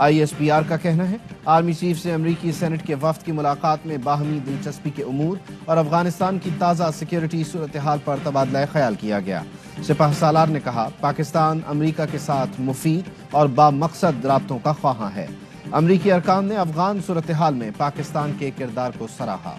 ISPR کا کہنا ہے آرمی چیف سے امریکی سینٹ کے وفد کی ملاقات میں باہمی دلچسپی کے امور اور افغانستان کی تازہ سیکیورٹی صورتحال پر تبادلہ خیال کیا گیا۔ سپہ سالار نے کہا پاکستان امریکہ کے ساتھ مفید اور بامقصد رابطوں کا خواہاں ہے۔ امریکی ارکان نے افغان صورتحال میں پاکستان کے کردار کو سراہا۔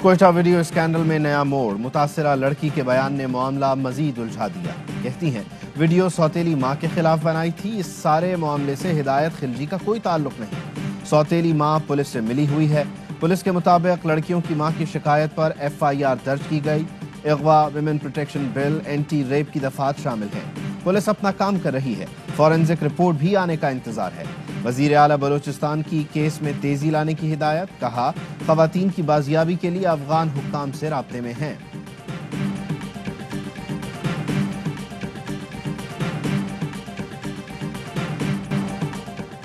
کوئٹہ ویڈیو اسکینڈل میں نیا موڑ، متاثرہ لڑکی کے بیان نے معاملہ مزید الجھا دیا۔ کہتی ہیں ویڈیو سوتیلی ماں کے خلاف بنائی تھی، اس سارے معاملے سے ہدایت خلجی کا کوئی تعلق نہیں۔ سوتیلی ماں پولیس سے ملی ہوئی ہے۔ پولیس کے مطابق لڑکیوں کی ماں کی شکایت پر FIR درج کی گئی۔ اغوا، women protection bill, anti rape کی دفعات شامل ہیں۔ پولیس اپنا کام کر رہی ہے، فورینزک رپورٹ بھی آنے کا انتظار ہے۔ وزیر اعلیٰ بلوچستان کی کیس میں تیزی لانے کی ہدایت، کہا خواتین کی بازیابی کے لیے افغان حکام سے رابطے میں ہیں۔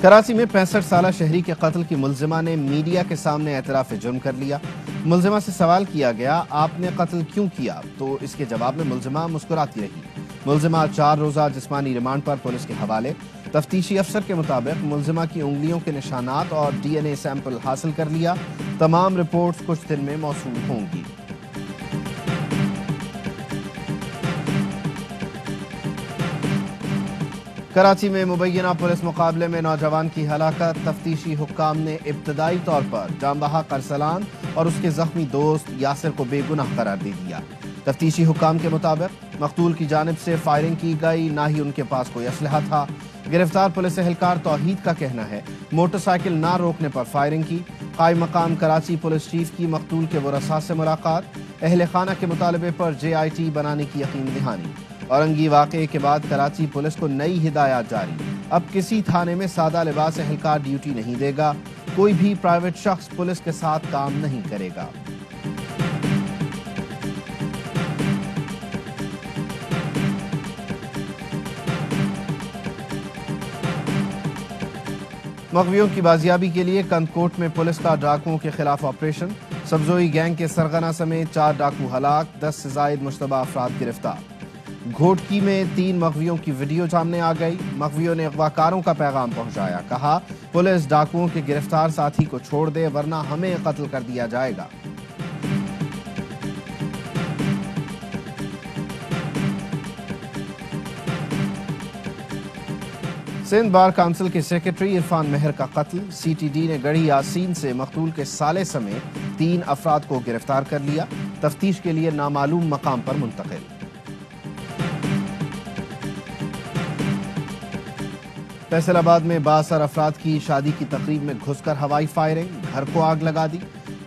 کراچی میں 65 سالہ شہری کے قتل کی ملزمہ نے میڈیا کے سامنے اعتراف جرم کر لیا۔ ملزمہ سے سوال کیا گیا آپ نے قتل کیوں کیا، تو اس کے جواب میں ملزمہ مسکراتی رہی۔ ملزمہ 4 روزہ جسمانی ریمانڈ پر پولیس کے حوالے۔ تفتیشی افسر کے مطابق ملزمہ کی انگلیوں کے نشانات اور DNA سیمپل حاصل کر لیا۔ تمام رپورٹس کچھ دن میں موصول ہوں گی۔ کراچی میں مبینہ پولیس مقابلے میں نوجوان کی ہلاکت، تفتیشی حکام نے ابتدائی طور پر جام بحق ارسلان اور اس کے زخمی دوست یاسر کو بے گناہ قرار دے دیا۔ تفتیشی حکام کے مطابق مقتول کی جانب سے فائرنگ کی گئی، نہ ہی ان کے پاس کوئی اسلحہ تھا۔ گرفتار پولیس اہلکار توحید کا کہنا ہے موٹر سائیکل نہ روکنے پر فائرنگ کی۔ قائم مقام کراچی پولیس چیف کی مقتول کے ورثاء سے ملاقات، اہل خانہ کے مطالبے پر JIT بنانے کی یقین دہانی۔ اورنگی واقعے کے بعد کراچی پولیس کو نئی ہدایات جاری، اب کسی تھانے میں سادہ لباس اہلکار ڈیوٹی نہیں دے گا، کوئی بھی پرائیویٹ شخص پولیس کے ساتھ کام نہیں کرے گا۔ مغویوں کی بازیابی کے لیے کندکوٹ میں پولیس کا ڈاکوؤں کے خلاف آپریشن، سبزوئی گینگ کے سرغنہ سمیت 4 ڈاکو ہلاک، 10 سے زائد مشتبہ افراد گرفتار۔ گھوٹکی میں 3 مغویوں کی ویڈیو سامنے آ گئی، مغویوں نے اغواکاروں کا پیغام پہنچایا، کہا پولیس ڈاکوؤں کے گرفتار ساتھی کو چھوڑ دے ورنہ ہمیں قتل کر دیا جائے گا۔ سندھ بار کونسل کے سیکرٹری عرفان مہر کا قتل، CTD نے گڑھی یاسین سے مقتول کے سالے سمیت 3 افراد کو گرفتار کر لیا، تفتیش کے لیے نامعلوم مقام پر منتقل۔ فیصل آباد میں 62 افراد کی شادی کی تقریب میں گھس کر ہوائی فائرنگ، گھر کو آگ لگا دی۔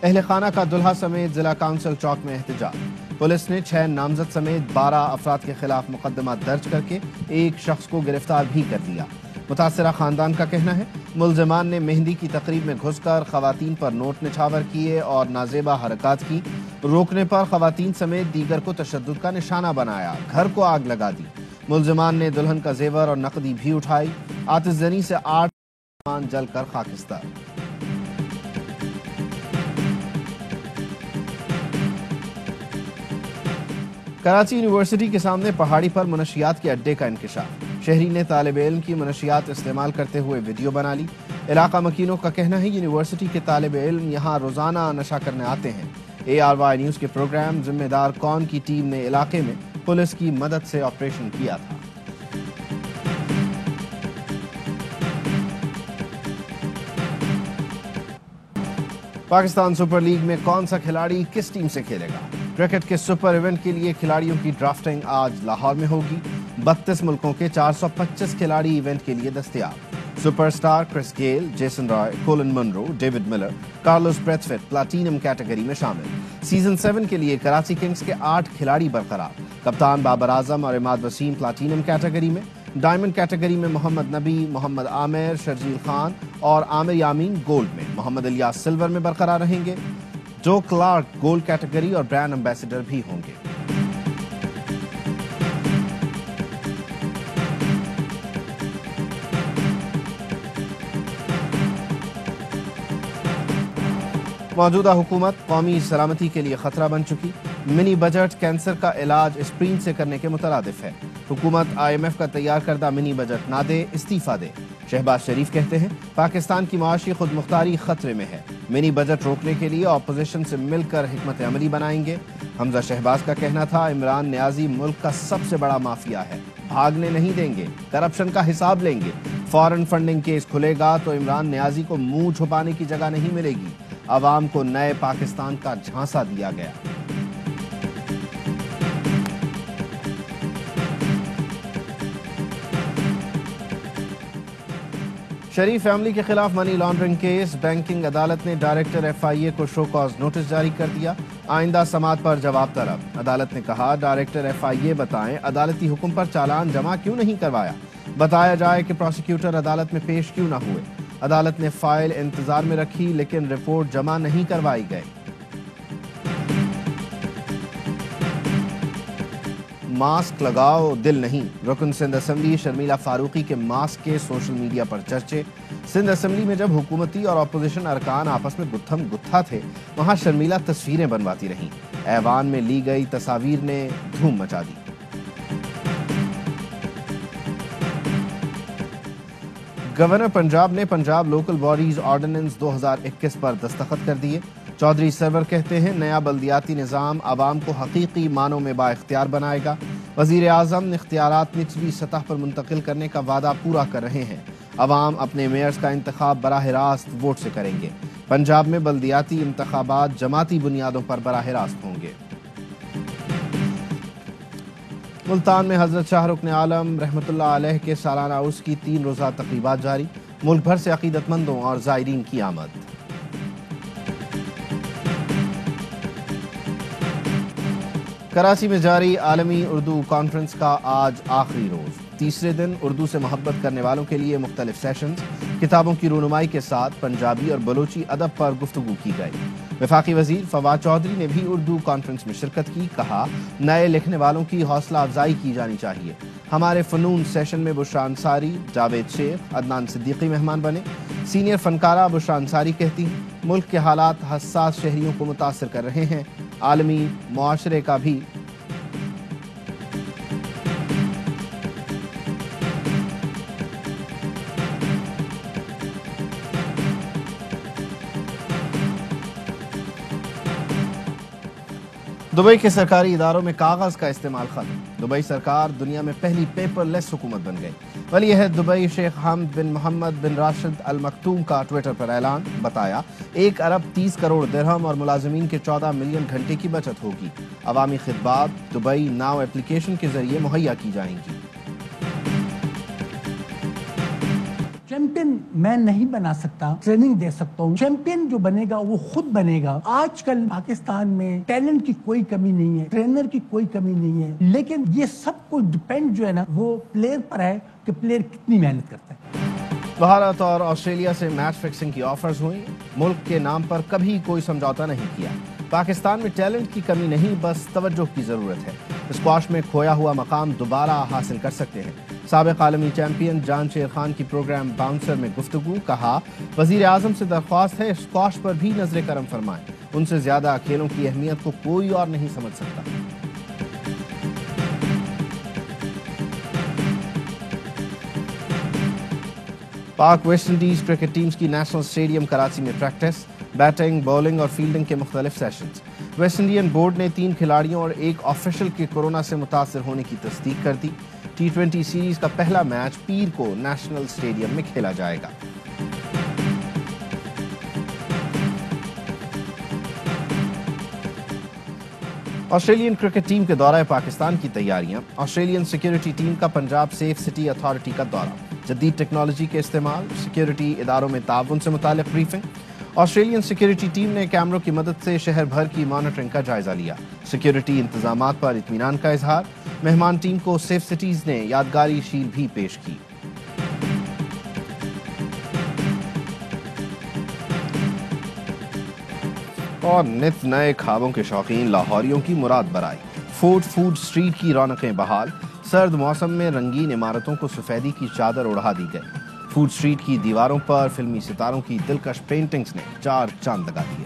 اہل خانہ کا دلہا سمیت ضلع کونسل چوک میں احتجاج، پولیس نے 6 نامزد سمیت 12 افراد کے خلاف مقدمہ درج کر کے 1 شخص کو گرفتار بھی کر لیا۔ متاثرہ خاندان کا کہنا ہے ملزمان نے مہندی کی تقریب میں گھس کر خواتین پر نوٹ نچھاور کیے اور نازیبا حرکات کی، روکنے پر خواتین سمیت دیگر کو تشدد کا نشانہ بنایا، گھر کو آگ لگا دی۔ ملزمان نے دلہن کا زیور اور نقدی بھی اٹھائی، آتش زنی سے 8 سامان جل کر خاکستر۔ کراچی یونیورسٹی کے سامنے پہاڑی پر منشیات کے اڈے کا انکشاف، شہری نے طالب علم کی منشیات استعمال کرتے ہوئے ویڈیو بنا لی۔ علاقہ مکینوں کا کہنا ہے یونیورسٹی کے طالب علم یہاں روزانہ نشہ کرنے آتے ہیں۔ ARY نیوز کے پروگرام ذمہ دار کون کی ٹیم نے علاقے میں پولیس کی مدد سے آپریشن کیا تھا۔ پاکستان سپر لیگ میں کون سا کھلاڑی کس ٹیم سے کھیلے گا؟ کرکٹ کے سپر ایونٹ کے لیے کھلاڑیوں کی ڈرافٹنگ آج لاہور میں ہوگی۔ 32 ملکوں کے 425 کھلاڑی ایونٹ کے لیے دستیاب۔ Super star Chris Gayle, Jason Roy, Colin Munro, David Miller, Carlos Brathwaite platinum category میں شامل۔ سیزن 7 کے لیے کراچی کنگز کے 8 کھلاڑی برقرار، کپتان بابر اعظم اور عماد وسیم پلاٹینم کیٹیگری میں، ڈائمنڈ کیٹیگری میں محمد نبی، محمد عامر، شرجیل خان اور عامر یامین گولڈ میں، محمد الیاس سلور میں برقرار رہیں گے۔ جو کلارک گولڈ کیٹیگری اور برانڈ ایمبیسڈر بھی ہوں گے۔ موجودہ حکومت قومی سلامتی کے لیے خطرہ بن چکی، منی بجٹ کینسر کا علاج اسپرین سے کرنے کے مترادف ہے۔ حکومت IMF کا تیار کردہ منی بجٹ نہ دے، استعفیٰ دے۔ شہباز شریف کہتے ہیں پاکستان کی معاشی خود مختاری خطرے میں ہے، منی بجٹ روکنے کے لیے اپوزیشن سے مل کر حکمت عملی بنائیں گے۔ حمزہ شہباز کا کہنا تھا عمران نیازی ملک کا سب سے بڑا مافیا ہے، بھاگنے نہیں دیں گے، کرپشن کا حساب لیں گے۔ فارن فنڈنگ کیس کھلے گا تو عمران نیازی کو منہ چھپانے کی جگہ نہیں ملے گی۔ عوام کو نئے پاکستان کا جھانسا دیا گیا۔ شریف فیملی کے خلاف منی لانڈرنگ کیس، بینکنگ عدالت نے ڈائریکٹر FIA کو شو کاز نوٹس جاری کر دیا، آئندہ سماعت پر جواب طلب۔ عدالت نے کہا ڈائریکٹر FIA بتائیں عدالتی حکم پر چالان جمع کیوں نہیں کروایا، بتایا جائے کہ پروسیکیوٹر عدالت میں پیش کیوں نہ ہوئے۔ عدالت نے فائل انتظار میں رکھی لیکن رپورٹ جمع نہیں کروائی گئی۔ ماسک لگاؤ دل نہیں، رکن سندھ اسمبلی شرمیلا فاروقی کے ماسک کے سوشل میڈیا پر چرچے۔ سندھ اسمبلی میں جب حکومتی اور اپوزیشن ارکان آپس میں گتھم گتھا تھے، وہاں شرمیلا تصویریں بنواتی رہیں۔ ایوان میں لی گئی تصاویر نے دھوم مچا دی۔ گورنر پنجاب نے پنجاب لوکل باڈیز آرڈیننس 2021 پر دستخط کر دیے۔ چودھری سرور کہتے ہیں نیا بلدیاتی نظام عوام کو حقیقی معنوں میں با اختیار بنائے گا۔ وزیر اعظم اختیارات نچلی سطح پر منتقل کرنے کا وعدہ پورا کر رہے ہیں۔ عوام اپنے میئرز کا انتخاب براہ راست ووٹ سے کریں گے۔ پنجاب میں بلدیاتی انتخابات جماعتی بنیادوں پر براہ راست ہوں گے۔ ملتان میں حضرت شاہ رکن عالم رحمۃ اللہ علیہ کے سالانہ عرس کی 3 روزہ تقریبات جاری، ملک بھر سے عقیدت مندوں اور زائرین کی آمد۔ کراچی میں جاری عالمی اردو کانفرنس کا آج آخری روز، تیسرے دن اردو سے محبت کرنے والوں کے لیے مختلف سیشنز، کتابوں کی رونمائی کے ساتھ پنجابی اور بلوچی ادب پر گفتگو کی گئی۔ وفاقی وزیر فواد چودھری نے بھی اردو کانفرنس میں شرکت کی، کہا نئے لکھنے والوں کی حوصلہ افزائی کی جانی چاہیے۔ ہمارے فنون سیشن میں بشرا انصاری، جاوید شیخ، عدنان صدیقی مہمان بنے۔ سینئر فنکارہ بشرا انصاری کہتی ہیں ملک کے حالات حساس شہریوں کو متاثر کر رہے ہیں، عالمی معاشرے کا بھی دبئی کے سرکاری اداروں میں کاغذ کا استعمال ختم، دبئی سرکار دنیا میں پہلی پیپر لیس حکومت بن گئی۔ ولی عہد دبئی شیخ حمد بن محمد بن راشد المکتوم کا ٹویٹر پر اعلان، بتایا 1 ارب 30 کروڑ درہم اور ملازمین کے 14 ملین گھنٹے کی بچت ہوگی۔ عوامی خدمات دبئی ناؤ اپلیکیشن کے ذریعے مہیا کی جائیں گی۔ چیمپئن میں نہیں بنا سکتا، ٹریننگ دے سکتا ہوں، چیمپئن جو بنے گا وہ خود بنے گا۔ آج کل پاکستان میں ٹیلنٹ کی کوئی کمی نہیں ہے، ٹرینر کی کوئی کمی نہیں ہے، لیکن یہ سب کچھ ڈیپینڈ جو ہے نا وہ پلیئر پر ہے کہ پلیئر کتنی محنت کرتا ہے۔ بھارت اور آسٹریلیا سے میچ فکسنگ کی آفرز ہوئیں، ملک کے نام پر کبھی کوئی سمجھوتا نہیں کیا۔ پاکستان میں ٹیلنٹ کی کمی نہیں، بس توجہ کی ضرورت ہے۔ اسکواش میں کھویا ہوا مقام دوبارہ حاصل کر سکتے ہیں۔ سابق عالمی چیمپئن جان شیر خان کی پروگرام باؤنسر میں گفتگو، کہا وزیر اعظم سے درخواست ہے اسکواش پر بھی نظر کرم فرمائیں، ان سے زیادہ کھیلوں کی اہمیت کو کوئی اور نہیں سمجھ سکتا۔ پاک ویسٹ انڈیز کرکٹ ٹیمز کی نیشنل اسٹیڈیم کراچی میں پریکٹس، بیٹنگ، بولنگ اور فیلڈنگ کے مختلف سیشنز۔ ویسٹ انڈین بورڈ نے 3 کھلاڑیوں اور 1 آفیشل کے کورونا سے متاثر ہونے کی تصدیق کر دی۔ T20 سیریز کا پہلا میچ پیر کو نیشنل اسٹیڈیم میں کھیلا جائے گا۔ آسٹریلین کرکٹ ٹیم کے دورہ پاکستان کی تیاریاں، آسٹریلین سیکیورٹی ٹیم کا پنجاب سیف سٹی اتھارٹی کا دورہ، جدید ٹیکنالوجی کے استعمال، سیکیورٹی اداروں میں تعاون سے متعلق بریفنگ۔ آسٹریلین سیکیورٹی ٹیم نے کیمروں کی مدد سے شہر بھر کی مانیٹرنگ کا جائزہ لیا، سیکیورٹی انتظامات پر اطمینان کا اظہار۔ مہمان ٹیم کو سیف سٹیز نے یادگاری شیل بھی پیش کی۔ اور نت نئے خوابوں کے شوقین لاہوریوں کی مراد برائی، فوڈ سٹریٹ کی رونقیں بحال، سرد موسم میں رنگین عمارتوں کو سفیدی کی چادر اڑا دی گئی۔ فوڈ سٹریٹ کی دیواروں پر فلمی ستاروں کی دلکش پینٹنگز نے 4 چاند لگا دیے۔